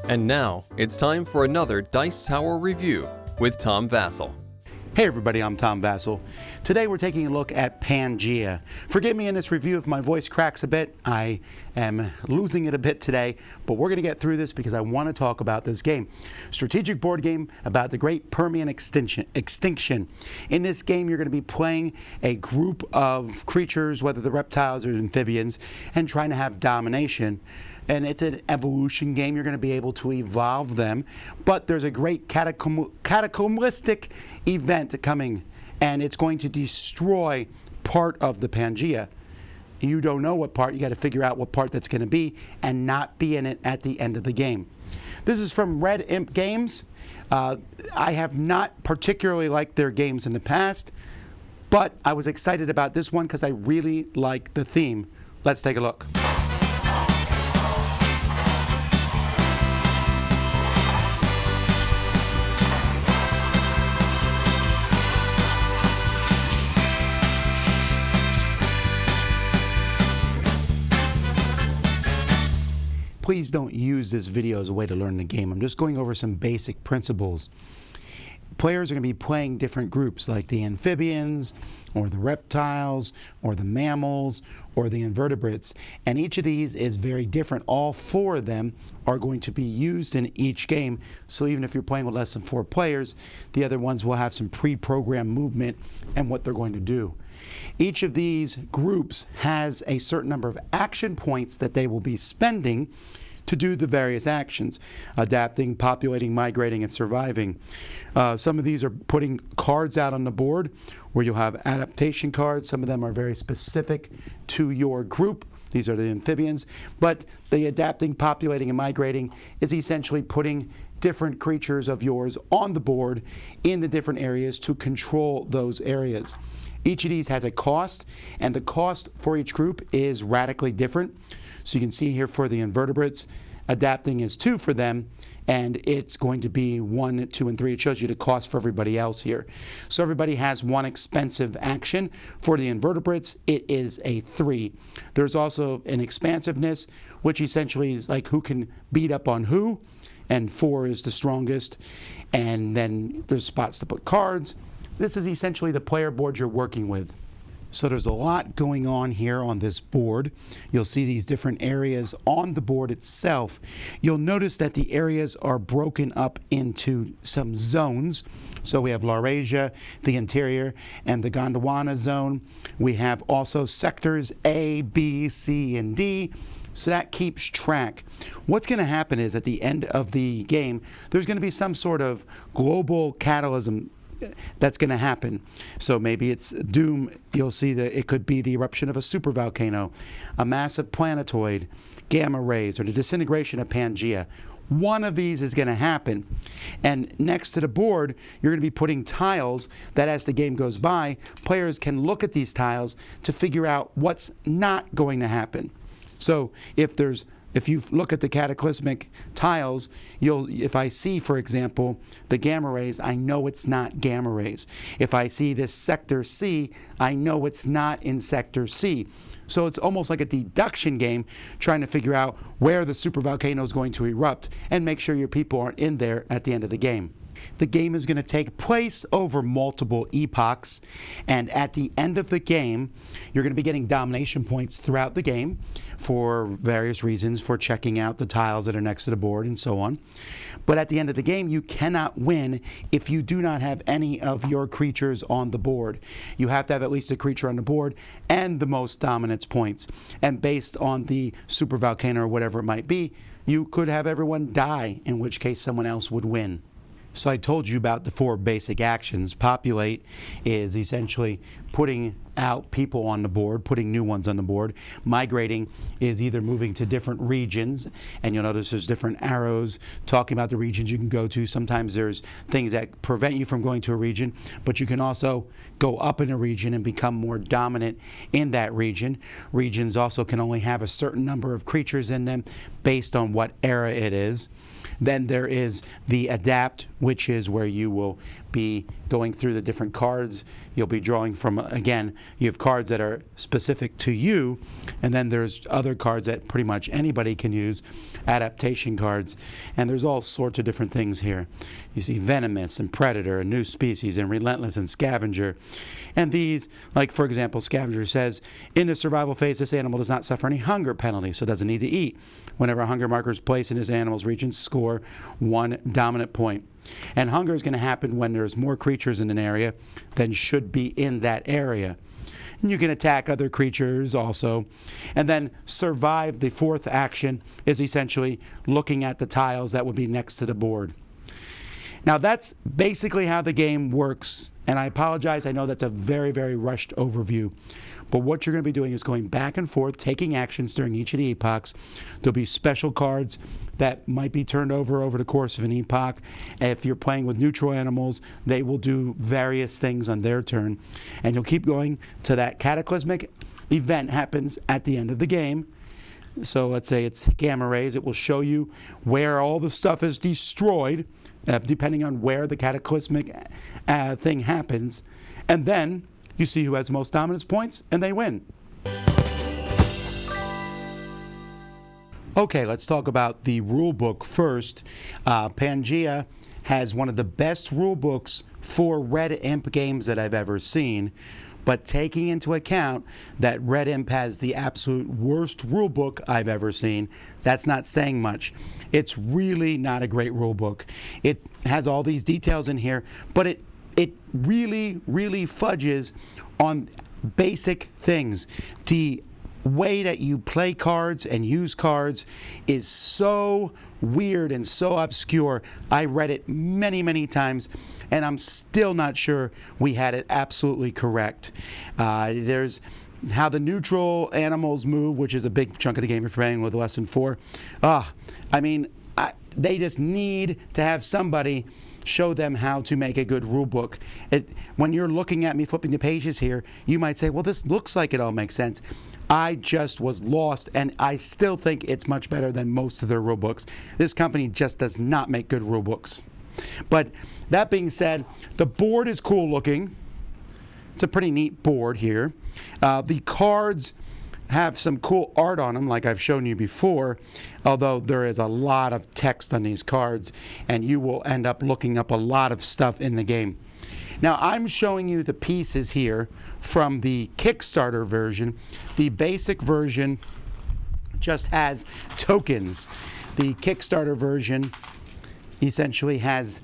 And now, it's time for another Dice Tower review with Tom Vasel. Hey everybody, I'm Tom Vasel. Today we're taking a look at Pangea. Forgive me in this review if my voice cracks a bit. I am losing it a bit today, but we're going to get through this because I want to talk about this game. Strategic board game about the great Permian extinction. In this game, you're going to be playing a group of creatures, whether the reptiles or amphibians, and trying to have domination. And it's an evolution game. You're going to be able to evolve them. But there's a great cataclysmic event coming, and it's going to destroy part of the Pangea. You don't know what part. You got to figure out what part that's going to be and not be in it at the end of the game. This is from Red Imp Games. I have not particularly liked their games in the past, but I was excited about this one because I really like the theme. Let's take a look. Please don't use this video as a way to learn the game. I'm just going over some basic principles. Players are going to be playing different groups like the amphibians or the reptiles or the mammals or the invertebrates, and each of these is very different. All four of them are going to be used in each game, so even if you're playing with less than 4 players, the other ones will have some pre-programmed movement and what they're going to do. Each of these groups has a certain number of action points that they will be spending to do the various actions: adapting, populating, migrating, and surviving. Some of these are putting cards out on the board where you'll have adaptation cards. Some of them are very specific to your group. These are the amphibians. But the adapting, populating, and migrating is essentially putting different creatures of yours on the board in the different areas to control those areas. Each of these has a cost, and the cost for each group is radically different. So you can see here for the invertebrates, adapting is 2 for them, and it's going to be 1, 2, and 3. It shows you the cost for everybody else here. So everybody has one expensive action. For the invertebrates, it is a 3. There's also an expansiveness, which essentially is like who can beat up on who, and 4 is the strongest. And then there's spots to put cards. This is essentially the player board you're working with. So there's a lot going on here on this board. You'll see these different areas on the board itself. You'll notice that the areas are broken up into some zones. So we have Laurasia, the interior, and the Gondwana zone. We have also sectors A, B, C, and D. So that keeps track. What's going to happen is at the end of the game, there's going to be some sort of global catalysm that's going to happen. So maybe it's doom. You'll see that it could be the eruption of a supervolcano, a massive planetoid, gamma rays, or the disintegration of Pangea. One of these is going to happen. And next to the board, you're going to be putting tiles that as the game goes by, players can look at these tiles to figure out what's not going to happen. So if you look at the cataclysmic tiles, if I see, for example, the gamma rays, I know it's not gamma rays. If I see this sector C, I know it's not in sector C. So it's almost like a deduction game, trying to figure out where the supervolcano is going to erupt and make sure your people aren't in there at the end of the game. The game is going to take place over multiple epochs, and at the end of the game, you're going to be getting domination points throughout the game for various reasons, for checking out the tiles that are next to the board and so on. But at the end of the game, you cannot win if you do not have any of your creatures on the board. You have to have at least a creature on the board and the most dominance points. And based on the supervolcano or whatever it might be, you could have everyone die, in which case someone else would win. So I told you about the 4 basic actions. Populate is essentially putting out people on the board, putting new ones on the board. Migrating is either moving to different regions, and you'll notice there's different arrows talking about the regions you can go to. Sometimes there's things that prevent you from going to a region, but you can also go up in a region and become more dominant in that region. Regions also can only have a certain number of creatures in them based on what era it is. Then there is the adapt, which is where you will be going through the different cards. You'll be drawing from, again, you have cards that are specific to you, and then there's other cards that pretty much anybody can use, adaptation cards, and there's all sorts of different things here. You see venomous and predator and new species and relentless and scavenger. And these, like for example, scavenger says, in the survival phase, this animal does not suffer any hunger penalty, so it doesn't need to eat. Whenever a hunger marker is placed in this animal's region, score 1 dominant point. And hunger is going to happen when there's more creatures in an area than should be in that area. And you can attack other creatures also. And then survive, the fourth action, is essentially looking at the tiles that would be next to the board. Now that's basically how the game works, and I apologize, I know that's a very, very rushed overview. But what you're going to be doing is going back and forth, taking actions during each of the epochs. There'll be special cards that might be turned over the course of an epoch. If you're playing with neutral animals, they will do various things on their turn. And you'll keep going to that cataclysmic event happens at the end of the game. So let's say it's gamma rays. It will show you where all the stuff is destroyed, depending on where the cataclysmic thing happens. And then you see who has the most dominance points, and they win. Okay, let's talk about the rule book first. Pangea has one of the best rule books for Red Imp games that I've ever seen. But taking into account that Red Imp has the absolute worst rule book I've ever seen, that's not saying much. It's really not a great rule book. It has all these details in here, but it really, really fudges on basic things. The way that you play cards and use cards is so weird and so obscure. I read it many, many times, and I'm still not sure we had it absolutely correct. There's how the neutral animals move, which is a big chunk of the game you're playing with lesson 4. They just need to have somebody show them how to make a good rule book. When you're looking at me flipping the pages here, you might say, well, this looks like it all makes sense. I just was lost, and I still think it's much better than most of their rule books. This company just does not make good rule books. But that being said, the board is cool looking. It's a pretty neat board here. The cards have some cool art on them, like I've shown you before, although there is a lot of text on these cards, and you will end up looking up a lot of stuff in the game. Now, I'm showing you the pieces here from the Kickstarter version. The basic version just has tokens. The Kickstarter version essentially has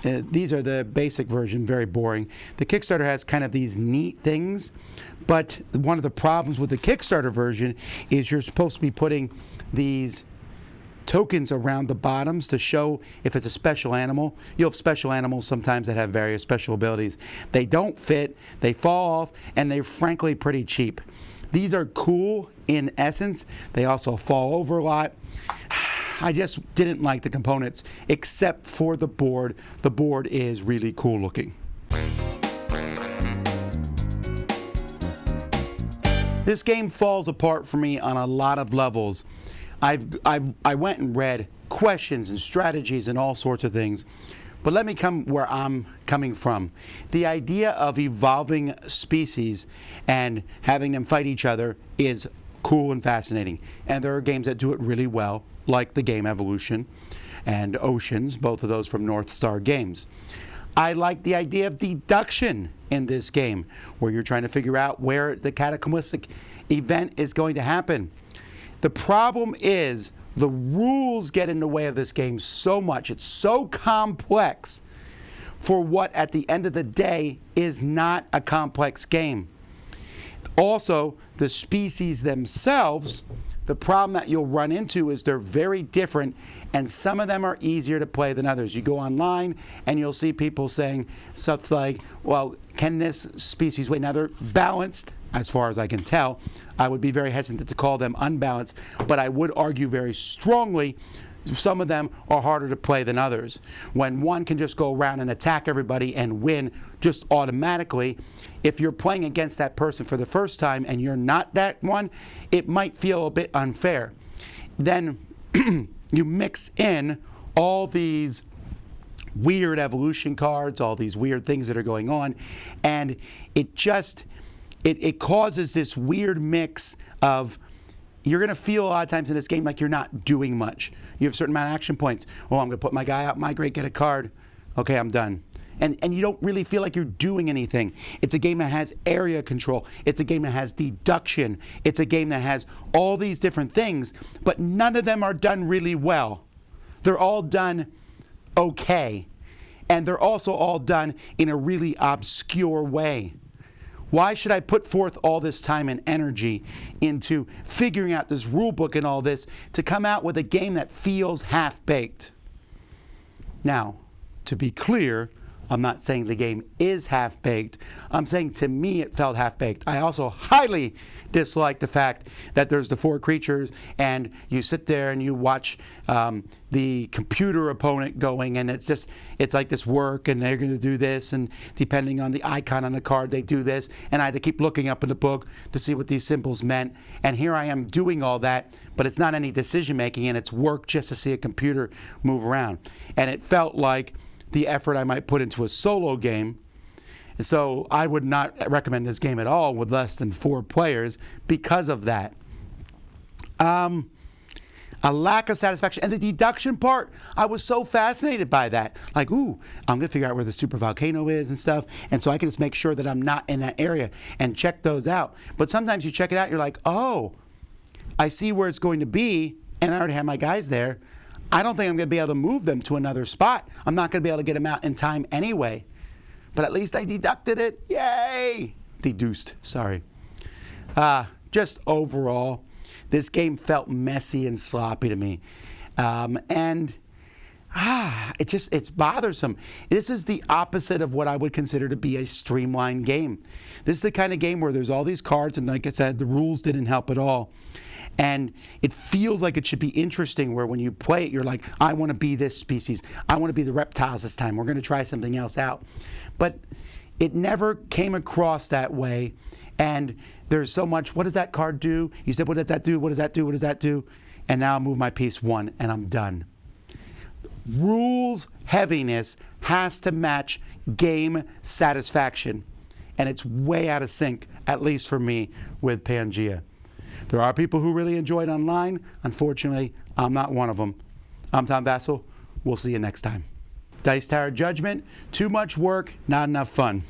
these are the basic version, very boring. The Kickstarter has kind of these neat things, but one of the problems with the Kickstarter version is you're supposed to be putting these tokens around the bottoms to show if it's a special animal. You'll have special animals sometimes that have various special abilities. They don't fit, they fall off, and they're frankly pretty cheap. These are cool in essence. They also fall over a lot. I just didn't like the components except for the board. The board is really cool looking. This game falls apart for me on a lot of levels. I went and read questions and strategies and all sorts of things, but let me come where I'm coming from. The idea of evolving species and having them fight each other is cool and fascinating, and there are games that do it really well, like the game Evolution and Oceans, both of those from North Star Games. I like the idea of deduction in this game, where you're trying to figure out where the cataclysmic event is going to happen. The problem is the rules get in the way of this game so much. It's so complex for what at the end of the day is not a complex game. Also, the species themselves, the problem that you'll run into is they're very different, and some of them are easier to play than others. You go online and you'll see people saying stuff like, well, can this species wait? Now they're balanced as far as I can tell. I would be very hesitant to call them unbalanced, but I would argue very strongly some of them are harder to play than others. When one can just go around and attack everybody and win just automatically, if you're playing against that person for the first time and you're not that one, it might feel a bit unfair. Then you mix in all these weird evolution cards, all these weird things that are going on, and it just it causes this weird mix of, you're going to feel a lot of times in this game like you're not doing much. You have a certain amount of action points. Oh, I'm going to put my guy out, migrate, get a card. Okay, I'm done. And you don't really feel like you're doing anything. It's a game that has area control. It's a game that has deduction. It's a game that has all these different things, but none of them are done really well. They're all done okay. And they're also all done in a really obscure way. Why should I put forth all this time and energy into figuring out this rule book and all this to come out with a game that feels half-baked? Now, to be clear, I'm not saying the game is half-baked. I'm saying to me it felt half-baked. I also highly dislike the fact that there's the 4 creatures and you sit there and you watch the computer opponent going, and it's like this work, and they're going to do this, and depending on the icon on the card they do this, and I had to keep looking up in the book to see what these symbols meant, and here I am doing all that, but it's not any decision making, and it's work just to see a computer move around. And it felt like the effort I might put into a solo game. And so I would not recommend this game at all with less than 4 players because of that. A lack of satisfaction. And the deduction part, I was so fascinated by that. Like, ooh, I'm going to figure out where the super volcano is and stuff. And so I can just make sure that I'm not in that area and check those out. But sometimes you check it out, you're like, oh, I see where it's going to be, and I already have my guys there. I don't think I'm going to be able to move them to another spot. I'm not going to be able to get them out in time anyway. But at least I deducted it. Yay! Deduced, sorry. Just overall, this game felt messy and sloppy to me. It's bothersome. This is the opposite of what I would consider to be a streamlined game. This is the kind of game where there's all these cards, and like I said, the rules didn't help at all. And it feels like it should be interesting, where when you play it, you're like, I want to be this species. I want to be the reptiles this time. We're going to try something else out. But it never came across that way. And there's so much, what does that card do? You said, what does that do? What does that do? What does that do? And now I'll move my piece 1, and I'm done. Rules heaviness has to match game satisfaction. And it's way out of sync, at least for me, with Pangea. There are people who really enjoy it online. Unfortunately, I'm not one of them. I'm Tom Vasel. We'll see you next time. Dice Tower Judgment, too much work, not enough fun.